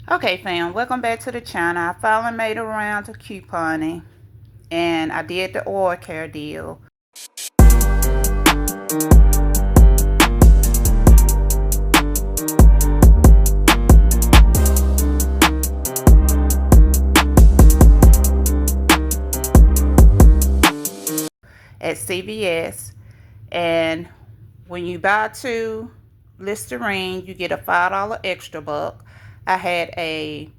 Okay, fam, welcome back to the channel. I finally made around to couponing, and I did the oil care deal. At CVS, and when you buy two Listerine, you get a $5 extra buck. I had a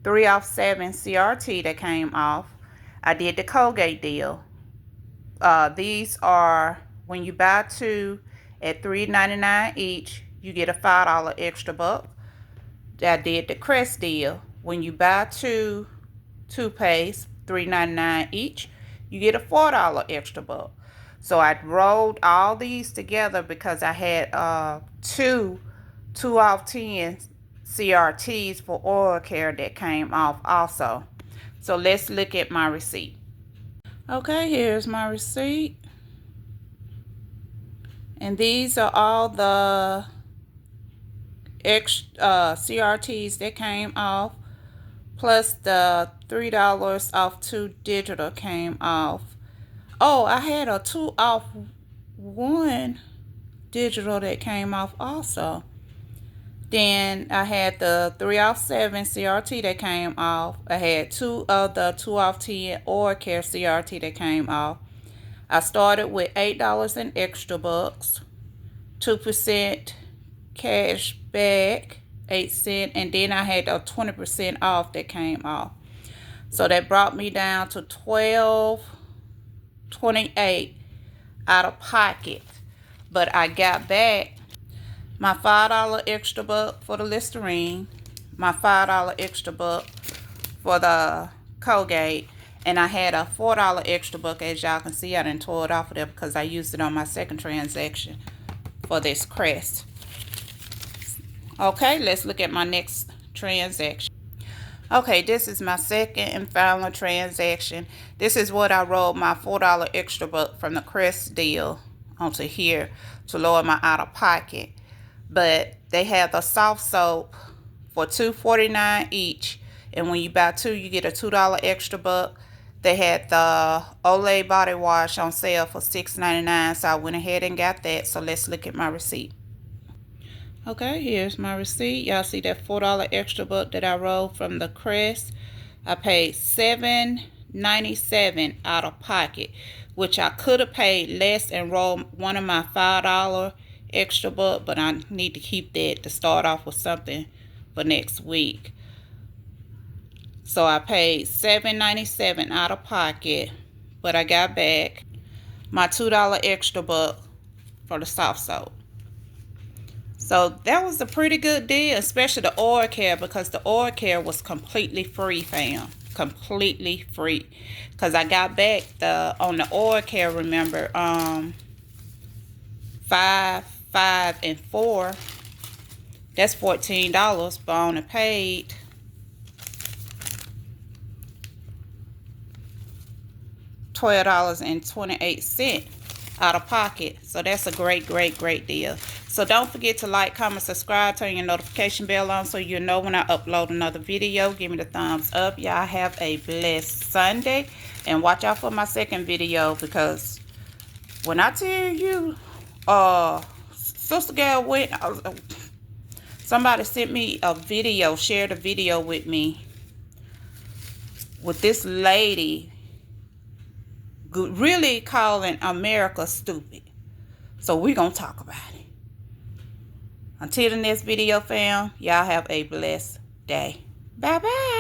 3 off 7 CRT that came off. I did the Colgate deal. These are when you buy two at $3.99 each, you get a $5 extra buck. I did the Crest deal. When you buy two toothpaste, $3.99 each, you get a $4 extra buck. So I rolled all these together because I had two 2 off 10 CRTs for oral care that came off also. So let's look at my receipt. Okay, here's my receipt. And these are all the CRTs that came off, plus the $3 off 2 digital came off. Oh, I had a 2 off 1 digital that came off also. Then I had the 3 off 7 CRT that came off. I had 2 of the 2 off 10 oral care CRT that came off. I started with $8 in extra bucks, 2% cash back, 8 cents, and then I had a 20% off that came off. So that brought me down to $12.28 out of pocket. But I got back my $5 extra buck for the Listerine, my $5 extra buck for the Colgate, and I had a $4 extra buck. As y'all can see, I didn't tore it off of there because I used it on my second transaction for this Crest. Okay, let's look at my next transaction. Okay, this is my second and final transaction. This is what I rolled my $4 extra buck from the Crest deal onto here to lower my out-of-pocket. But they have the soft soap for $2.49 each, and when you buy two, you get a $2 extra buck. They had the Olay body wash on sale for $6.99, so I went ahead and got that. So let's look at my receipt. Okay, here's my receipt. Y'all see that $4 extra buck that I rolled from the Crest? I paid $7.97 out of pocket, which I could have paid less and rolled one of my $5 extra buck, but I need to keep that to start off with something for next week. So I paid $7.97 out of pocket, but I got back my $2 extra buck for the soft soap. So that was a pretty good deal, especially the oral care, because the oral care was completely free, fam. Completely free. Because I got back on the oral care, remember, 5, 5, and 4. That's $14, but I only paid $12.28 out of pocket. So that's a great deal. So don't forget to like, comment, subscribe, turn your notification bell on so you know when I upload another video. Give me the thumbs up. Y'all have a blessed Sunday, and watch out for my second video, because when I tell you, sister girl went, somebody sent me a video, shared a video with me with this lady really calling America stupid. So we're going to talk about it. Until the next video, fam, y'all have a blessed day. Bye-bye.